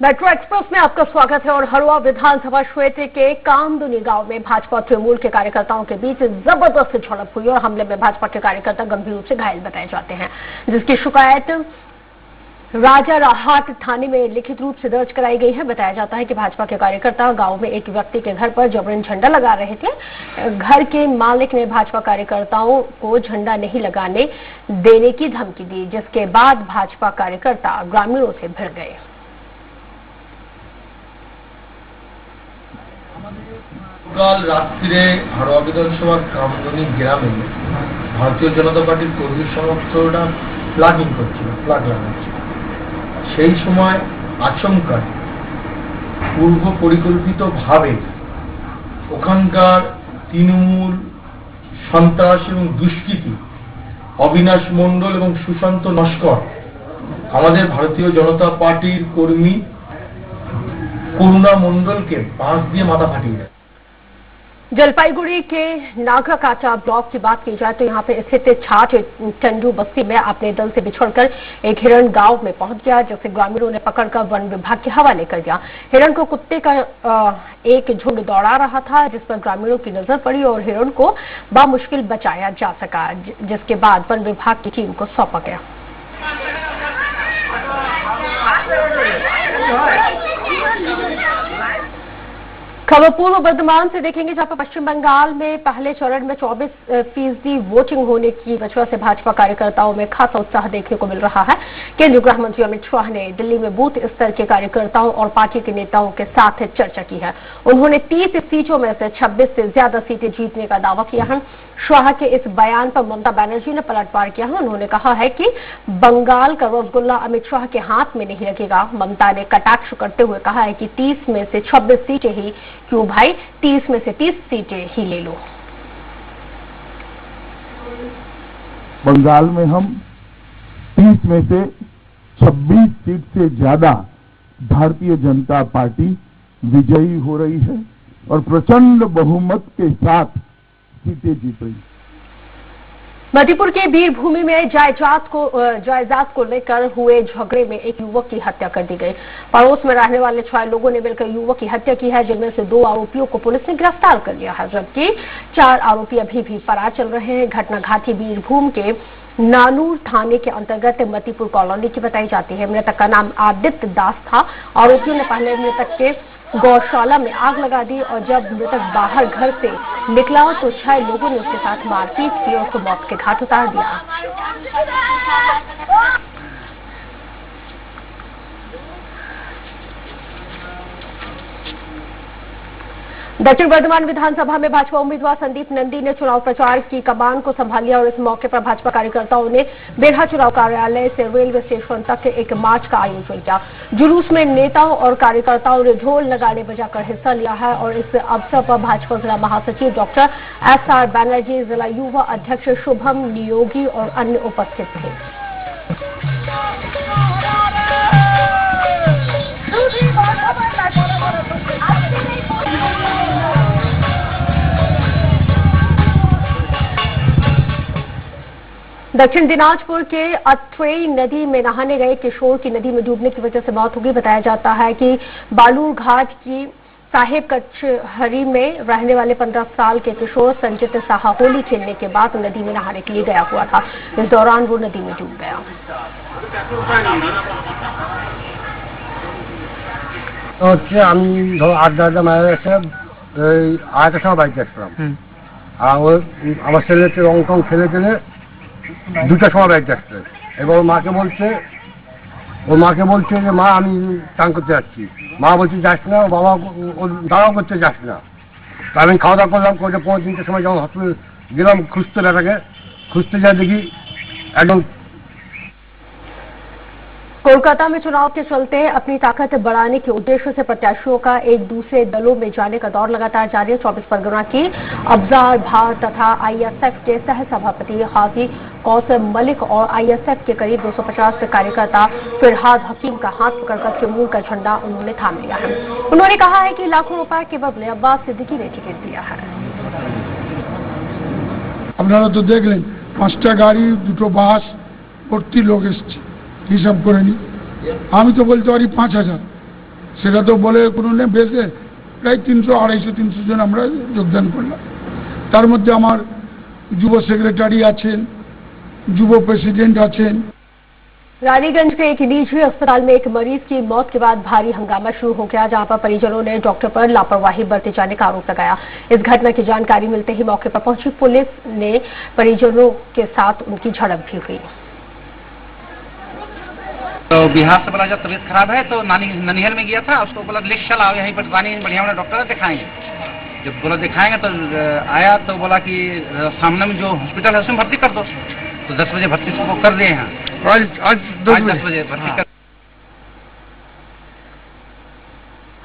Metro express में आपका स्वागत है। और हरवा विधानसभा क्षेत्र के कामदुनी गांव में भाजपा तृणमूल के कार्यकर्ताओं के बीच जबरदस्त झड़प हुई और हमले में भाजपा के कार्यकर्ता गंभीर रूप से घायल बताए जाते हैं, जिसकी शिकायत राजारहाट थाने में लिखित रूप से दर्ज कराई गई है। बताया जाता है कि भाजपा के कार्यकर्ता गांव में एक व्यक्ति के घर पर जबरन झंडा लगा रहे थे। घर के मालिक ने भाजपा कार्यकर्ताओं को झंडा नहीं लगाने देने की धमकी दी, जिसके बाद भाजपा कार्यकर्ता ग्रामीणों से भिड़ गए। কাল রাত্রিরে হাড়োয়া বিধানসভার কামদুনি গ্রামে ভারতীয় জনতা পার্টির কর্মী সমর্থকরা প্লাগিং করছিল, প্লাগ লাগাচ্ছিল। সেই সময় আচমকায় পূর্ব পরিকল্পিতভাবে ওখানকার তৃণমূল সন্ত্রাস এবং দুষ্কৃতী অবিনাশ মণ্ডল এবং সুশান্ত নস্কর আমাদের ভারতীয় জনতা পার্টির কর্মী করুণা মণ্ডলকে বাঁশ দিয়ে মাথা ফাটিয়ে দেয়। जलपाईगुड़ी के नागाकाटा ब्लॉक की बात की जाए तो यहाँ पे स्थित छाट टंडू बस्ती में अपने दल से बिछड़कर एक हिरण गांव में पहुंच गया, जिसे ग्रामीणों ने पकड़कर वन विभाग के हवाले कर दिया। हिरण को कुत्ते का एक झुंड दौड़ा रहा था, जिस पर ग्रामीणों की नजर पड़ी और हिरण को बामुश्किल बचाया जा सका, जिसके बाद वन विभाग की टीम को सौंपा गया। खबर पूर्व वर्धमान से देखेंगे, जहां पर पश्चिम बंगाल में पहले चरण में 24% वोटिंग होने की वजह से भाजपा कार्यकर्ताओं में खासा उत्साह देखने को मिल रहा है। केंद्रीय गृह मंत्री अमित शाह ने दिल्ली में बूथ स्तर के कार्यकर्ताओं और पार्टी के नेताओं के साथ चर्चा की है। उन्होंने 30 सीटों में से 26 से ज्यादा सीटें जीतने का दावा किया है। शाह के इस बयान पर ममता बनर्जी ने पलटवार किया है। उन्होंने कहा है कि बंगाल का रसगुल्ला अमित शाह के हाथ में नहीं लगेगा। ममता ने कटाक्ष करते हुए कहा है कि 30 में से 26 सीटें ही क्यों भाई, 30 में से 30 सीटें ही ले लो। बंगाल में हम 30 में से 26 सीट से ज्यादा भारतीय जनता पार्टी विजयी हो रही है और प्रचंड बहुमत के साथ सीटें जीत रही। मणिपुर के वीरभूमि में जायदाद को लेकर हुए झगड़े में एक युवक की हत्या कर दी गई। पड़ोस में रहने वाले 6 लोगों ने मिलकर युवक की हत्या की है, जिनमें से 2 आरोपियों को पुलिस ने गिरफ्तार कर लिया है, जबकि 4 आरोपी अभी भी फरार चल रहे हैं। घटना घाटी वीरभूम के नानूर थाने के अंतर्गत मतिपुर कॉलोनी की बताई जाती है। मृतक का नाम आदित्य दास था। आरोपियों ने पहले मृतक के गौशाला में आग लगा दी और जब मृतक बाहर घर से निकला तो 6 लोगों ने उसके साथ मारपीट की और उसको मौत के घाट उतार दिया। दक्षिण वर्धमान विधानसभा में भाजपा उम्मीदवार संदीप नंदी ने चुनाव प्रचार की कमान को संभाल लिया और इस मौके पर भाजपा कार्यकर्ताओं ने बेरहा चुनाव कार्यालय से रेलवे स्टेशन तक एक मार्च का आयोजन किया। जुलूस में नेताओं और कार्यकर्ताओं ने ढोल नगाड़े बजाकर हिस्सा लिया है और इस अवसर पर भाजपा जिला महासचिव डॉक्टर SR बनर्जी, जिला युवा अध्यक्ष शुभम नियोगी और अन्य उपस्थित थे। दक्षिण दिनाजपुर के अथ्वेई नदी में नहाने गए किशोर की नदी में डूबने की वजह से मौत हो गई। बताया जाता है कि बालूर घाट की साहेब कचहरी में रहने वाले 15 साल के किशोर संजित साहा होली खेलने के बाद नदी में नहाने के लिए गया हुआ था। इस दौरान वो नदी में डूब गया। হচ্ছে আমি ধরো 8-10টা মায়ের এসে আড়াইটার সময় বাড়িতে আসলাম, আর ওই আমার ছেলেকে রং টং খেলে খেলে 2টার সময় বাড়িতে আসছে। এবার ওর মাকে বলছে যে মা আমি চান করতে যাচ্ছি। মা বলছে যাস না, ও বাবা ওর দাঁড়াও করতে যাস না। আমি খাওয়া দাওয়া করলাম, করে 3:30টার সময় যখন হসপিটাল গেলাম খুঁজতে যা দেখি একদম। कोलकाता में चुनाव के चलते अपनी ताकत बढ़ाने के उद्देश्य से प्रत्याशियों का एक दूसरे दलों में जाने का दौर लगातार जारी है। 24 परगना की अफजार भार तथा ISF के सह सभापति हाजी कौसर मलिक और ISF के करीब 250 कार्यकर्ता फिरहाद हकीम का हाथ पकड़कर तृणमूल का झंडा उन्होंने थाम लिया है। उन्होंने कहा है कि लाखों रुपए के बदले अब्बास सिद्दीकी ने टिकट दिया है। আপনারা তো দেখলেন 5টা গাড়ি 2টো বাস ভর্তি লোক এসছে, হিসাব করে নি। আমি তো বলতে পারি 5000, সেটা তো বলে কোনো নেই, বেশে প্রায় 300-250-300 জন আমরা যোগদান করলাম। তার মধ্যে আমার যুব সেক্রেটারি আছেন, যুব প্রেসিডেंट আছেন। रानीगंज के एक निजी अस्पताल में एक मरीज की मौत के बाद भारी हंगामा शुरू हो गया, जहां पर परिजनों ने डॉक्टर पर लापरवाही बरते जाने का आरोप लगाया। इस घटना की जानकारी मिलते ही मौके पर पहुंची पुलिस ने परिजनों के साथ उनकी झड़प भी हुई। तो बिहार से बोला जब तबीयत खराब है तो ननिहल में गया था, उसको बोला लिस्ट चलाओ यहीं पर रानी बढ़िया वाला डॉक्टर है, दिखाएंगे। जब बोला दिखाएंगे तो आया तो बोला कि सामने में जो हॉस्पिटल है उसमें भर्ती कर दो, तो 10 बजे भर्ती को कर दिए हैं। आज 10 बजे भर्ती कर।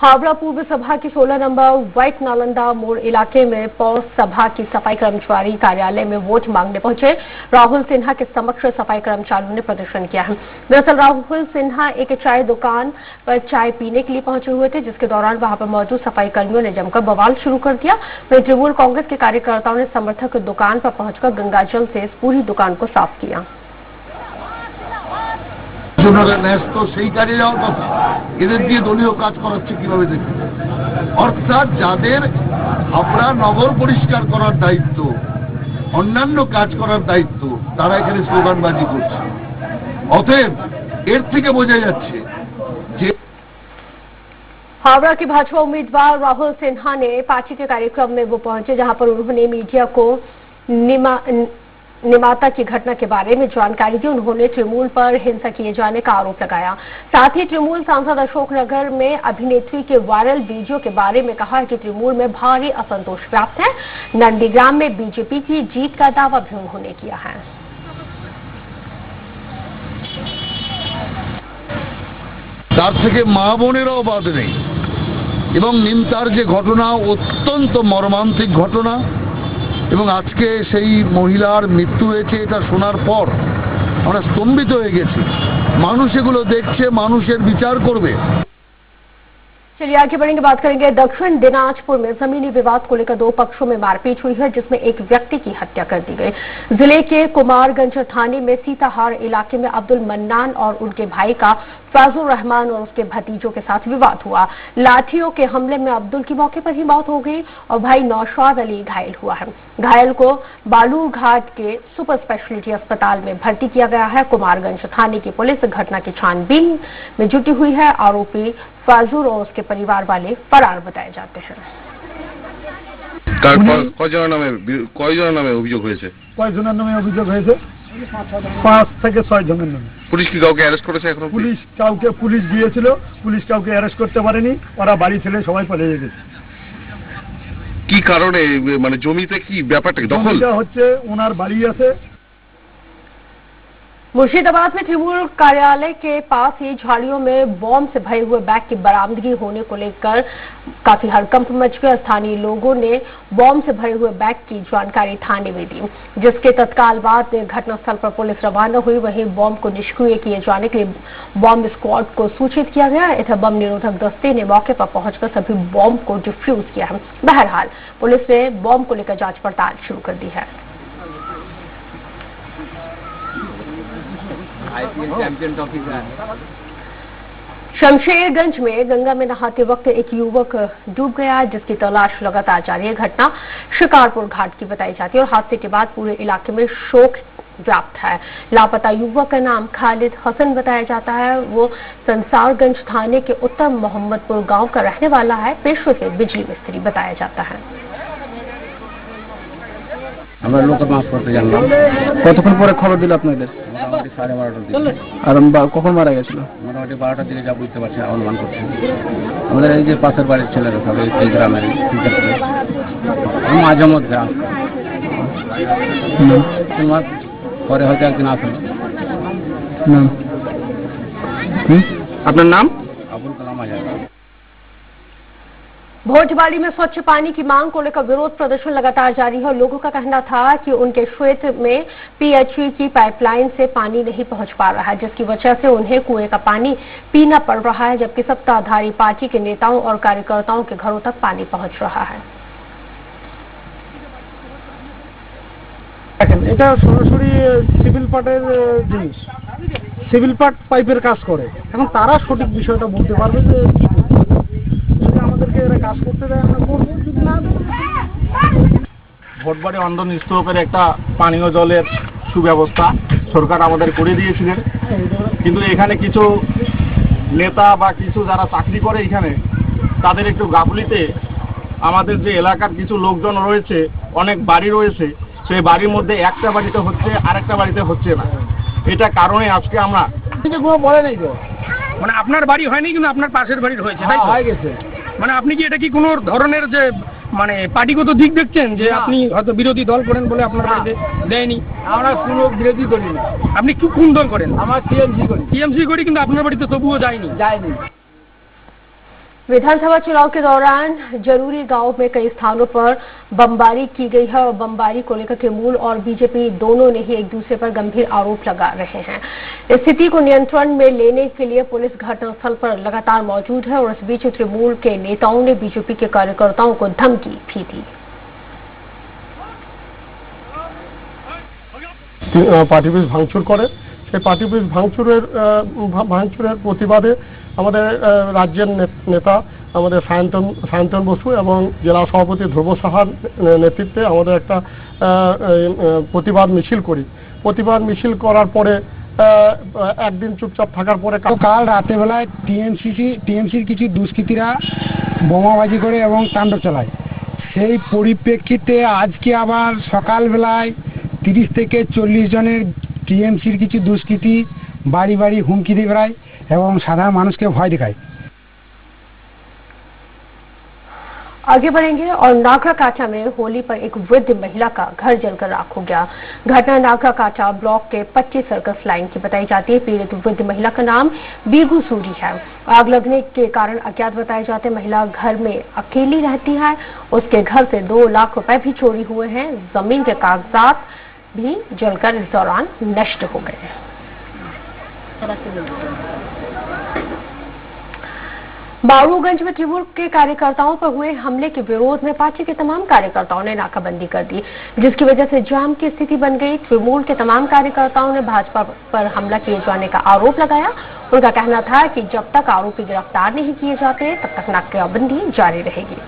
हावड़ा पूर्व सभा की 16 नंबर व्हाइट नालंदा मोड़ इलाके में पौष सभा की सफाई कर्मचारी कार्यालय में वोट मांगने पहुंचे राहुल सिन्हा के समक्ष सफाई कर्मचारियों ने प्रदर्शन किया है। दरअसल राहुल सिन्हा एक चाय दुकान पर चाय पीने के लिए पहुंचे हुए थे, जिसके दौरान वहां पर मौजूद सफाई कर्मियों ने जमकर बवाल शुरू कर दिया। वहीं तृणमूल कांग्रेस के कार्यकर्ताओं ने समर्थक दुकान पर पहुंचकर गंगाजल से इस पूरी दुकान को साफ किया। ন্যস্ত সেই কাজে যাওয়ার কথা, এদের দিয়ে দলীয় কাজ করাচ্ছে কিভাবে দেখুন। অর্থাৎ যাদের হাবড়া নগর পরিষ্কার করার দায়িত্ব, অন্যান্য কাজ করার দায়িত্ব, তারা এখানে স্লোগানবাজি করছে। অতএব এর থেকে বোঝা যাচ্ছে যে हावड़ा के भाजपा उम्मीदवार राहुल सिन्हा ने पार्टी के कार्यक्रम में वो पहुंचे, जहां पर उन्होंने मीडिया को निमाता की घटना के बारे में जानकारी दी। उन्होंने तृणमूल पर हिंसा किए जाने का आरोप लगाया। साथ ही तृणमूल सांसद अशोकनगर में अभिनेत्री के वायरल वीडियो के बारे में कहा कि तृणमूल में भारी असंतोष व्याप्त है। नंदीग्राम में बीजेपी की जीत का दावा भी उन्होंने किया है। তার থেকে মা বোনেরাও বাদ নেই এবং নিমতার যে ঘটনা অত্যন্ত মর্মান্তিক ঘটনা এবং আজকে সেই মহিলার মৃত্যু হয়েছে, এটা শোনার পর আমরা স্তম্ভিত হয়ে গেছি। মানুষ এগুলো দেখছে, মানুষের বিচার করবে। चलिए आगे बढ़ेंगे, बात करेंगे दक्षिण दिनाजपुर में जमीनी विवाद को लेकर 2 पक्षों में मारपीट हुई है, जिसमें एक व्यक्ति की हत्या कर दी गई। जिले के कुमारगंज थाने में सीताहार इलाके में अब्दुल मन्नान और उनके भाई का फैजुर रहमान और उसके भतीजों के साथ विवाद हुआ। लाठियों के हमले में अब्दुल की मौके पर ही मौत हो गई और भाई नौशाद अली घायल हुआ है। घायल को बालूरघाट के सुपर स्पेशलिटी अस्पताल में भर्ती किया गया है। कुमारगंज थाने की पुलिस घटना की छानबीन में जुटी हुई है। आरोपी फाजुर और उसके परिवार वाले फरार बताए जाते हैं। কয়জনের নামে অভিযোগ হয়েছে? কয়জনের নামে অভিযোগ হয়েছে? 5 থেকে 6 জনের নামে। পুলিশ কি কাউকে অ্যারেস্ট করেছে এখনো? পুলিশ গিয়েছিল, পুলিশ কাউকে অ্যারেস্ট করতে পারেনি, ওরা বাড়ি ছেড়ে সবাই পালিয়ে গেছে। কি কারণে, মানে জমিতে কি ব্যাপারটা দখল হচ্ছে? ওনার বাড়ি আছে। मुर्शिदाबाद में तृणमूल कार्यालय के पास ही झाड़ियों में बॉम्ब से भरे हुए बैग की बरामदगी होने को लेकर काफी हड़कंप मच गया। स्थानीय लोगों ने बॉम्ब से भरे हुए बैग की जानकारी थाने में दी, जिसके तत्काल बाद घटनास्थल पर पुलिस रवाना हुई। वहीं बॉम्ब को निष्क्रिय किए जाने के लिए बॉम्ब स्क्वाड को सूचित किया गया। इधर बम निरोधक दस्ते ने मौके पर पहुंचकर सभी बॉम्ब को डिफ्यूज किया है। बहरहाल पुलिस ने बॉम्ब को लेकर जांच पड़ताल शुरू कर दी है। चैंपियन ट्रॉफी का शमशेरगंज में गंगा में नहाते वक्त एक युवक डूब गया, जिसकी तलाश लगातार जारी है। घटना शिकारपुर घाट की बताई जाती है और हादसे के बाद पूरे इलाके में शोक व्याप्त है। लापता युवक का नाम खालिद हसन बताया जाता है। वो संसारगंज थाने के उत्तर मोहम्मदपुर गांव का रहने वाला है। पेशे से बिजली मिस्त्री बताया जाता है। আমরা লোকের মাছ করতে জানলাম। কতক্ষণ পরে খবর দিল আপনাদের? মোটামুটি 12:30টার দিকে। আর কখন মারা গেছিল? মোটামুটি 12টার দিকে যা বুঝতে পারছি, অনুমান করছি। আমাদের এই যে পাশের বাড়ির ছেলেরা সবাই এই গ্রামের মাঝে মধ্যে আসে, পরে হয়তো একদিন আসলো। আপনার নাম? আবুল কালাম আজাদ। भोटवाड़ी में स्वच्छ पानी की मांग को लेकर विरोध प्रदर्शन लगातार जारी है और लोगों का कहना था कि उनके क्षेत्र में पीएचई की पाइपलाइन से पानी नहीं पहुंच पा रहा है, जिसकी वजह से उन्हें कुएं का पानी पीना पड़ रहा है, जबकि सत्ताधारी पार्टी के नेताओं और कार्यकर्ताओं के घरों तक पानी पहुंच रहा है। এটা সরাসরি সিভিল পার্টের জিনিস। সিভিল পাইপের কাজ করে। এখন তারা সঠিক বিষয়টা বলতে পারবে যে কি করতে হবে। যদি আমাদেরকে এরা কাজ করতে দেয় আমরা করবো, যদি না দেয় ভোটবাড়ি অন্ধন স্তূপের একটা পানীয় জলের সুব্যবস্থা সরকার আমাদের করে দিয়েছিলেন, কিন্তু এখানে কিছু নেতা বা কিছু যারা চাকরি করে এখানে তাদের একটু গাফলিতে আমাদের যে এলাকার কিছু লোকজন রয়েছে, অনেক বাড়ি রয়েছে, সেই বাড়ির মধ্যে একটা বাড়িতে হচ্ছে আরেকটা বাড়িতে হচ্ছে না। এটা কারণে আজকে আমরা বলে নেই তো, মানে আপনার বাড়ি হয়নি কিন্তু আপনার পাশের বাড়ির হয়েছে, তাই হয়ে গেছে। মানে আপনি কি এটা কি কোনো ধরনের যে মানে পার্টিগত দিক দেখছেন যে আপনি হয়তো বিরোধী দল করেন বলে আপনার বাড়িতে দেয়নি? আমরা কোনো বিরোধী করি না। আপনি কোন দল করেন? আমার টিএমসি করি, কিন্তু আপনার বাড়িতে তবুও যায়নি। विधानसभा चुनाव के दौरान जरूरी गांव में कई स्थानों पर बमबारी की गई है और बमबारी को लेकर तृणमूल और बीजेपी दोनों ने ही एक दूसरे पर गंभीर आरोप लगा रहे हैं। स्थिति को नियंत्रण में लेने के लिए पुलिस घटनास्थल पर लगातार मौजूद है और इस बीच तृणमूल के नेताओं ने बीजेपी के कार्यकर्ताओं को धमकी भी दी। পার্টি অফিস ভাঙচুর করে, সেই পার্টি অফিস ভাঙচুরের প্রতিবাদে আমাদের রাজ্যের নেতা আমাদের সায়ন্তন বসু এবং জেলা সভাপতি ধ্রুব সাহার নেতৃত্বে আমাদের একটা প্রতিবাদ মিছিল করি। প্রতিবাদ মিছিল করার পরে একদিন চুপচাপ থাকার পরে কাল রাতেবেলায় টিএমসির কিছু দুষ্কৃতীরা বোমাবাজি করে এবং তাণ্ডব চালায়। সেই পরিপ্রেক্ষিতে আজকে আবার সকালবেলায় 30 থেকে 40 জনের টিএমসির কিছু দুষ্কৃতী বাড়ি বাড়ি হুমকি দিয়ে বেড়ায় এবং সাধারণ মানুষকে ভয় দেখায়। आगे बढ़ेंगे और नागराकाटा में होली पर एक वृद्ध महिला का घर जलकर राख हो गया। घटना नागराकाटा ब्लॉक के 25 सर्कस लाइन की बताई जाती है। पीड़ित वृद्ध महिला का नाम बीगू सूरी है। आग लगने के कारण अज्ञात बताए जाते हैं। महिला घर में अकेली रहती है। उसके घर से 2 लाख रुपए भी चोरी हुए हैं। जमीन के कागजात भी जलकर इस दौरान नष्ट हो गए। बाबूगंज में तृणमूल के कार्यकर्ताओं पर हुए हमले के विरोध में पार्टी के तमाम कार्यकर्ताओं ने नाकाबंदी कर दी, जिसकी वजह से जाम की स्थिति बन गई। तृणमूल के तमाम कार्यकर्ताओं ने भाजपा पर हमला किए जाने का आरोप लगाया। उनका कहना था कि जब तक आरोपी गिरफ्तार नहीं किए जाते तब तक नाकाबंदी जारी रहेगी।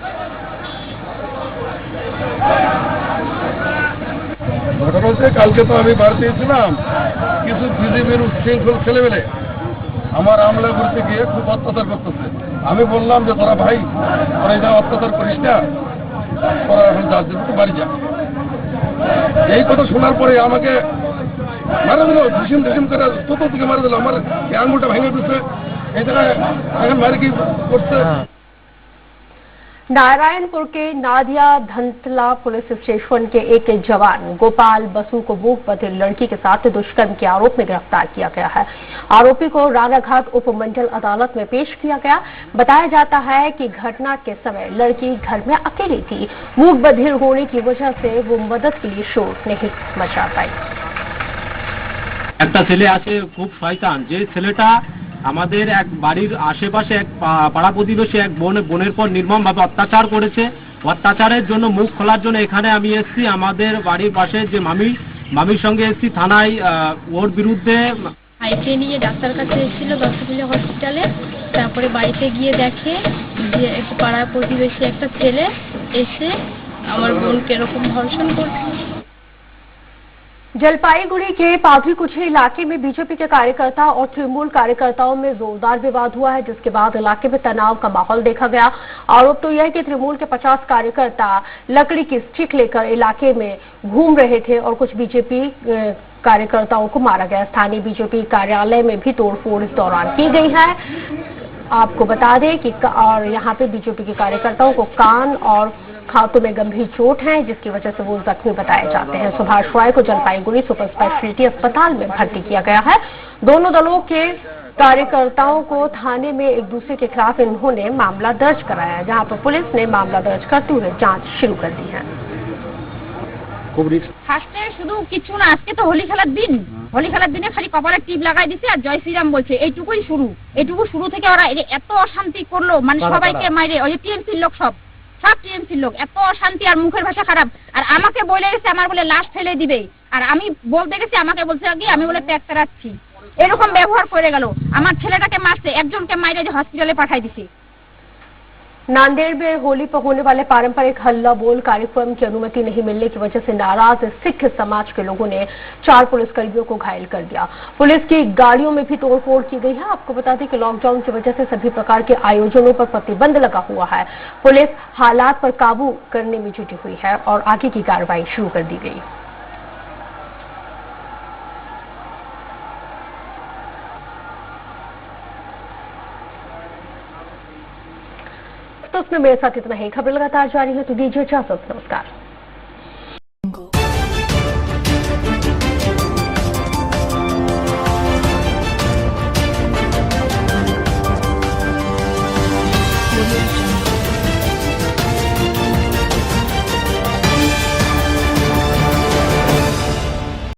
ঘটনা হচ্ছে কালকে তো আমি বাড়িতে ছিলাম, কিছু বিজেপির উচ্ছৃঙ্খল ছেলেমেলে আমার আমলা করতে গিয়ে খুব অত্যাচার করতেছে। আমি বললাম যে তোরা ভাই তোরা এটা অত্যাচার করিস না, তোরা এখন যার জন্য বাড়ি যা। এই কথা শোনার পরে আমাকে মারা দিল, ঢিসিম করে চতুর্দিকে মারা দিল। আমার এই আঙুলটা ভেঙে দিচ্ছে, এই জায়গায় এখন মারি কি করছে। नारायणपुर के नादिया धंतला पुलिस स्टेशन के एक जवान गोपाल बसु को मूक बधिर लड़की के साथ दुष्कर्म के आरोप में गिरफ्तार किया गया है। आरोपी को रानाघाट उपमंडल अदालत में पेश किया गया। बताया जाता है कि घटना के समय लड़की घर में अकेली थी। मूक बधिर होने की वजह से वो मदद के लिए शोर नहीं मचा पाई। একটা ছেলে আছে খুব শয়তান, যে ছেলেটা আমাদের এক বাড়ির আশেপাশে এক পাড়া প্রতিবেশী এক বোনের পর নির্মমভাবে অত্যাচার করেছে। অত্যাচারের জন্য মুখ খোলার জন্য এখানে আমি এসেছি। আমাদের বাড়ির পাশে যে মামির সঙ্গে এসেছি থানায়, ওর বিরুদ্ধে ভাইকে নিয়ে ডাক্তার কাছে এসেছিল দশমিলা হসপিটালে। তারপরে বাড়িতে গিয়ে দেখে যে একটা পাড়া প্রতিবেশী একটা ছেলে এসে আমার বোনকে এরকম ধর্ষণ করছে। जलपाईगुड़ी के पाथरीकुची इलाके में बीजेपी के कार्यकर्ता और तृणमूल कार्यकर्ताओं में जोरदार विवाद हुआ है, जिसके बाद इलाके में तनाव का माहौल देखा गया। आरोप तो यह है कि तृणमूल के 50 कार्यकर्ता लकड़ी की स्टिक लेकर इलाके में घूम रहे थे और कुछ बीजेपी कार्यकर्ताओं को मारा गया। स्थानीय बीजेपी कार्यालय में भी तोड़फोड़ इस दौरान की गई है। आपको बता दें कि और यहाँ पे बीजेपी के कार्यकर्ताओं को कान और हाथों में गंभीर चोट है, जिसकी वजह से वो जख्मी बताए जाते हैं। सुभाष रॉय को जलपाईगुड़ी सुपर स्पेशलिटी अस्पताल में भर्ती किया गया है। दोनों दलों के कार्यकर्ताओं को थाने में एक दूसरे के खिलाफ इन्होंने मामला दर्ज कराया, जहां पर पुलिस ने मामला दर्ज करते हुए जांच शुरू कर दी है। ফার্স্টে শুধু কিছু না, আজকে তো হোলি খেলার দিন, হোলি খেলার দিনে খালি কপালে টিপ লাগাই দিছে আর জয় শ্রীরাম বলছে, এইটুকুই শুরু। এইটুকু শুরু থেকে ওরা এত অশান্তি করলো, মানে সবাইকে মাইরে, ওই যে টিএমসির লোক সব টিএমসির লোক এত অশান্তি আর মুখের ভাষা খারাপ। আর আমাকে বলে গেছে আমার বলে লাশ ফেলে দিবে, আর আমি বলতে গেছি আমাকে বলছে কি আমি বলে ত্যাগ করাচ্ছি। এরকম ব্যবহার করে গেল। আমার ছেলেটাকে মারছে, একজনকে মাইরে যে হসপিটালে পাঠাই দিছে। नांदेड़ में होली पर होने वाले पारंपरिक हल्ला बोल कार्यक्रम की अनुमति नहीं मिलने की वजह से नाराज सिख समाज के लोगों ने 4 पुलिसकर्मियों को घायल कर दिया। पुलिस की गाड़ियों में भी तोड़फोड़ की गई है। आपको बता दें कि लॉकडाउन की वजह से सभी प्रकार के आयोजनों पर प्रतिबंध लगा हुआ है। पुलिस हालात पर काबू करने में जुटी हुई है और आगे की कार्रवाई शुरू कर दी गई। तो उसमें मेरे साथ इतना ही। खबर लगातार जारी है, तो दीजिए इजाजत। नमस्कार।